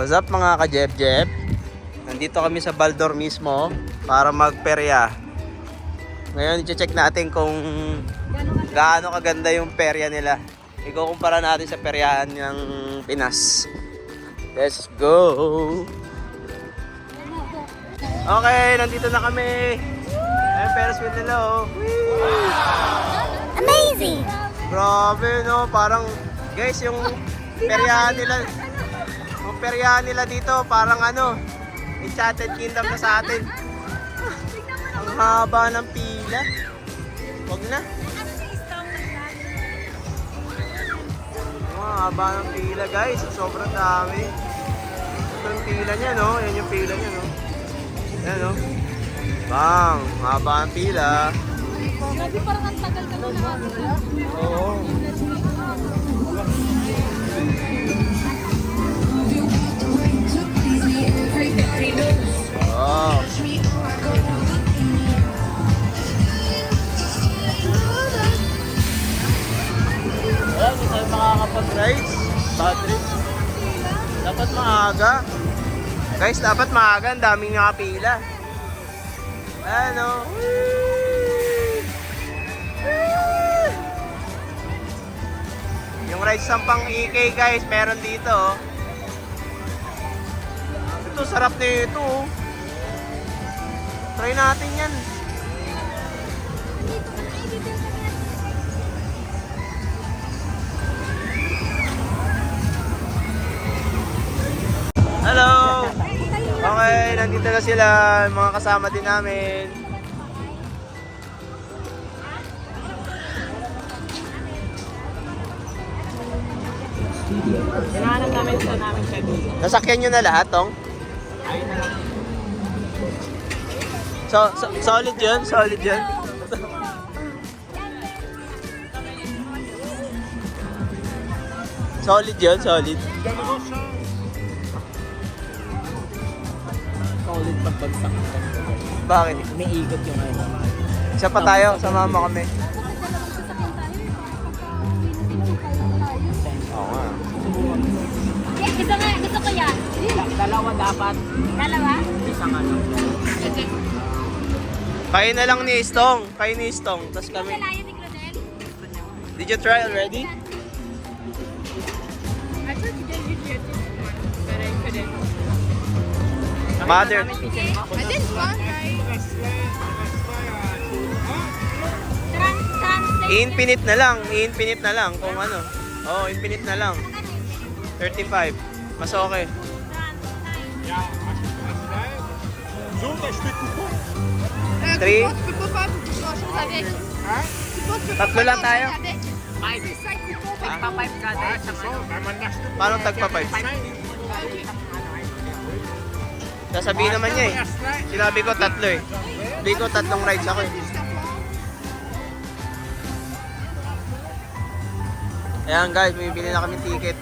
What's up mga ka-Jeb-Jeb? Nandito kami sa Baldor mismo para magperya. Ngayon i-check natin kung gaano kaganda yung perya nila. Ikukumpara natin sa peryahan ng Pinas. Let's go! Okay, nandito na kami. Ayun, Ferris wheel nila oh. Amazing! Grabe no, parang guys yung peryahan nila. Yung peryahan nila dito parang ano, Enchanted Kingdom na sa atin. Ang haba ng pila. Wag na. Ang haba ng pila guys, sobrang dami. Ito yung pila niya no, yan yung pila niya no. Yan no. Bang, haba ng pila. Grabe, parang ang tagal ka na nakakita. Oo. Oh. Ayan, hindi tayo makakapag-rides. Bad trip. Dapat maaga. Guys, dapat maaga. Ang daming nakapila. Ano? Yung rides ng pang EK guys, meron dito. Ito, sarap na ito. Try natin yan. Hello! Okay, nandito na sila, mga kasama din namin. Hinahanap namin sa namin kaibigan. Nasakyan nyo na lahat, Tong? Ayun na lang. Solid yun? Solid yun? Solid yun? Solid? Solid pagbagsak. Bakit? May ikot yung ano. Isa pa tayo, sumama kami. Oo nga. Isa nga, gusto ko yan. Dalawa dapat. Dalawa? Isang ano. Kain na lang ni Istong. Kain ni Istong. Tapos kami. Kalayan ni Claudel? Did you try already? I tried to get you here but I couldn't. Mother. I didn't want I-infinite na lang. I-infinite na lang kung ano. Oh, infinite na lang. 35. Mas okay. Three. Tatlo lang tayo. Nagpa-pipe ka dahil sa ano. Paano tagpa 5? Sasabihin naman niya eh. Sinabi ko tatlo eh. Sabi ko tatlong rides ako eh. Ayan guys, bibili na kami ticket.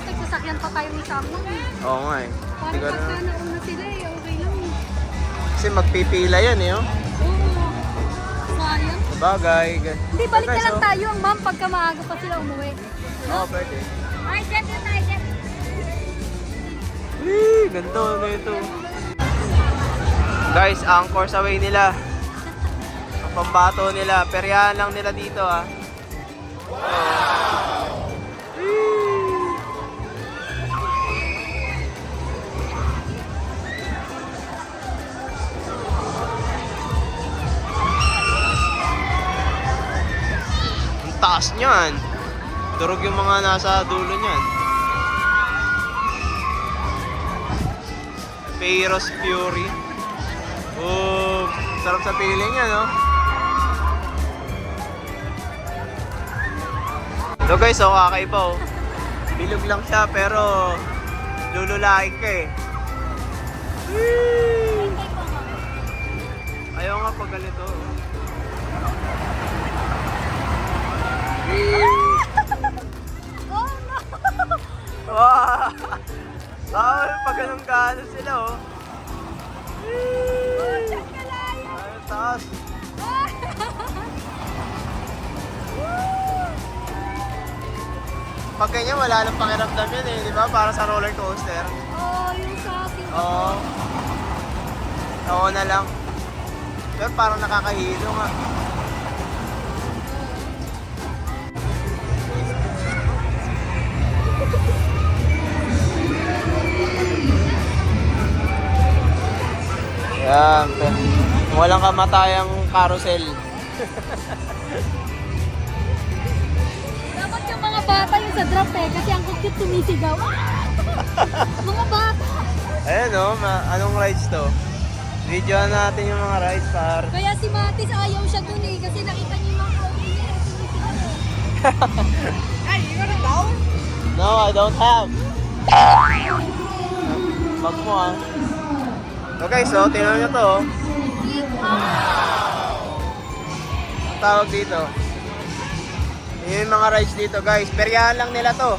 Nagsasakyan pa tayo ni Samon. Oo nga eh. Hindi ko Parang na. pagka nauna sila eh, okay lang. Kasi magpipila yan eh oh. Oo. Sayang. Sabagay. Hindi, balik na lang tayo ang ma'am pagka maaga pa sila umuwi. Oo, pwede. Ay, Jet na tayo, Jet. Ganda na ito. Guys, ang course away nila. Ang pambato nila. Peryahan lang nila dito ah. Ang taas niyan. Durog yung mga nasa dulo niyan. Peiros Fury. Oh, sarap sa piling niya, no? So guys, oh, kakaiba oh. Bilog lang siya pero lululain ka eh. Ayaw nga pag ganito. Oh no! Wow! Ah, pag ganun ka, ano sila oh. Ay, taas. Pag ganyan, wala nang pakiramdam yun eh, di ba? Para sa roller coaster. Oo, yung sa ating... Oo. Oo na lang. Pero parang nakakahilo nga. Yan. Walang kamatayang carousel. Dapat yung mga bata yung sa drop eh, kasi ang cute tumisigaw. Mga bata. Ayan o, anong rides to? Videoan natin yung mga rides par. Kaya si Matis ayaw siya dun eh, kasi nakita niya yung mga kauli niya tumisigaw eh. Ay, you gonna go? No, I don't have. Bag mo ah. So guys, so tingnan nyo to. Ang tawag dito. Yun yung mga rides dito guys. Peryahan lang nila to.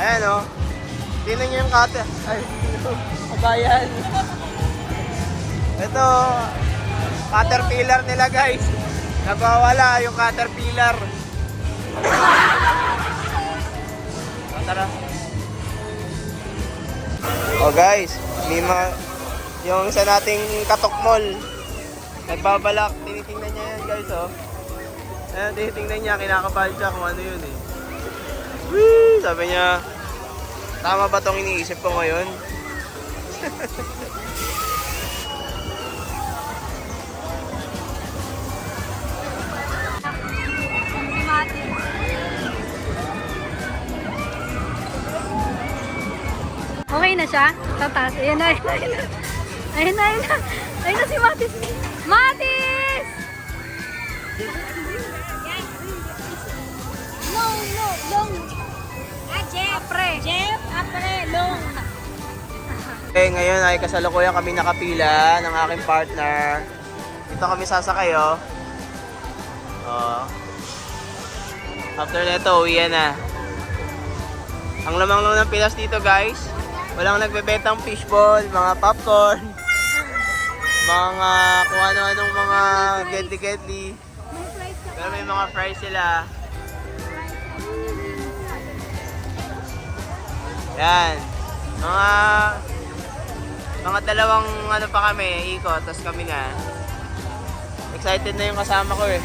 Ayan o. Tingnan nyo yung kate. Ay, kabayan. Ito, caterpillar nila guys. Nagwawala yung caterpillar. Tara. Oh guys, yung isa nating katokmol. Nagbabalak, tinitingnan niya yan guys oh. Ayan, tinitingnan niya, kinakabahan siya kung ano yun eh. Whee! Sabi niya, tama ba itong iniisip ko ngayon? Si Matis. Okay na siya? Tatas. Ayan na, ayan na, ayan na. Ayan na, ayan na. Ayan na si Matis. Matis! Long, long, long. Jeff. Apre. Jeff, apre, long. Okay, ngayon ay kasalukuyan kami nakapila ng aking partner. Dito kami sasakay oh. Oh. After nito, uwian na. Ang lamang lang ng pilas dito guys, walang nagbebentang fishball, mga popcorn, mga kung ano-anong mga gedli-gedli. May flight ka. Pero may mga fries sila. Yan. Mga dalawang ano pa kami, ikot, tapos kami na. Excited na yung kasama ko eh.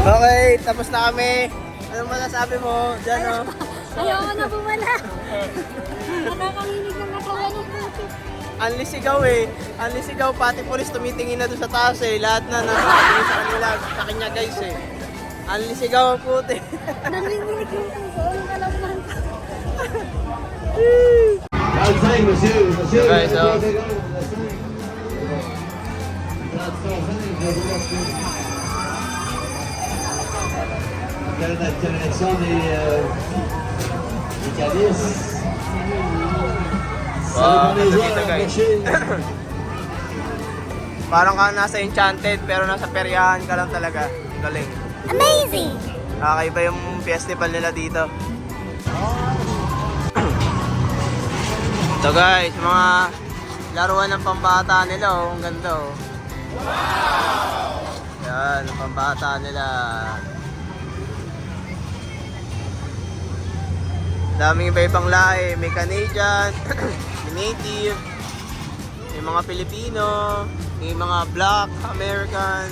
Okay, tapos na kami. Anong masasabi mo? Diyan oh. Ayoko na bumala. Nakakahinig ng katawan ng puso. Anli sigaw eh. Anli sigaw, pati pulis tumitingin na doon sa taas eh. Lahat na nakatingin sa kanila, sa kanya guys eh. Anli sigaw ang puti. Nanginginig yung puso. Ang kalaman. I'm saying monsieur, monsieur. Okay, so- Direction des Cadiz. Wow, dito guys. Parang ka nasa Enchanted pero nasa peryahan ka lang talaga. Galing. Amazing! Kakaiba yung festival nila dito. Ito guys, mga laruan ng pambata nila oh. Ang ganda oh. Yan, ang pambata nila. Daming iba-ibang lahi. May Canadian, may Native, may mga Pilipino, may mga Black American.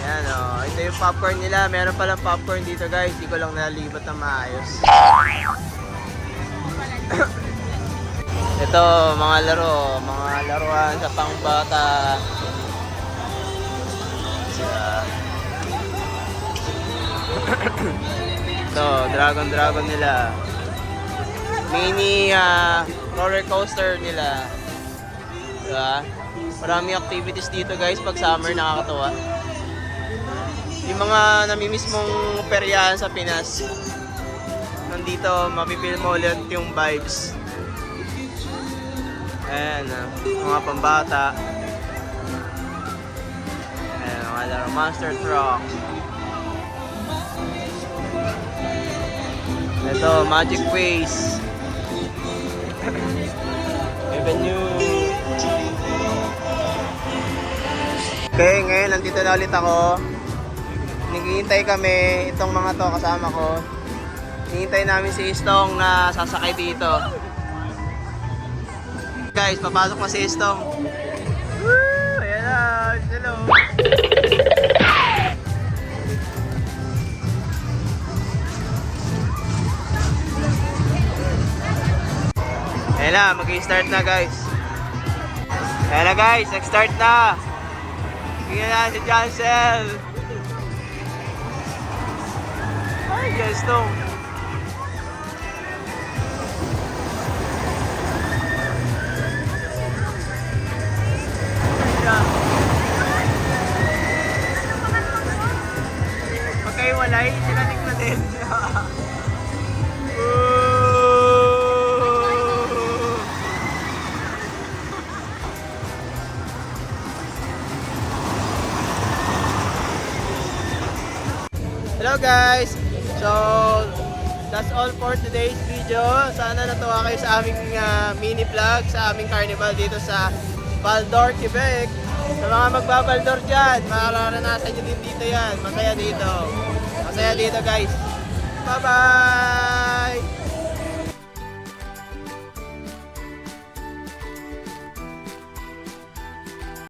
Ayan o. Ito yung popcorn nila. Meron palang popcorn dito guys. Hindi ko lang nalibot na maayos. Ito, mga laro. Mga laruan sa pangbata. Ito, dragon nila. Mini roller coaster nila. Diba? Maraming activities dito guys pag summer, nakakatuwa. Yung mga namimiss mong peryahan sa Pinas, nandito mapipil mo ulit yung vibes. Ayan, mga pambata. Ayan, mga laro. Monster Truck. Ito, Magic Ways. Avenue. Okay, ngayon nandito na ulit ako. Naghihintay kami, itong mga to kasama ko. Hihintay namin si Istong na sasakay dito. Guys, papasok na si Istong. Woo! Ayan na, hello. Ayan na, mag-i-start na guys. Ayan na guys, nag-start na. Tingnan na si Jancel. Ay, guys, to. Magkaiwalay, sila tingnan din. Hello guys! So, that's all for today's video. Sana natuwa kayo sa aming mini vlog, sa aming carnival dito sa Val-d'Or, Quebec. Sa mga magbabaldor dyan, mararanasan nyo din dito yan. Masaya dito. Masaya dito guys. Bye-bye!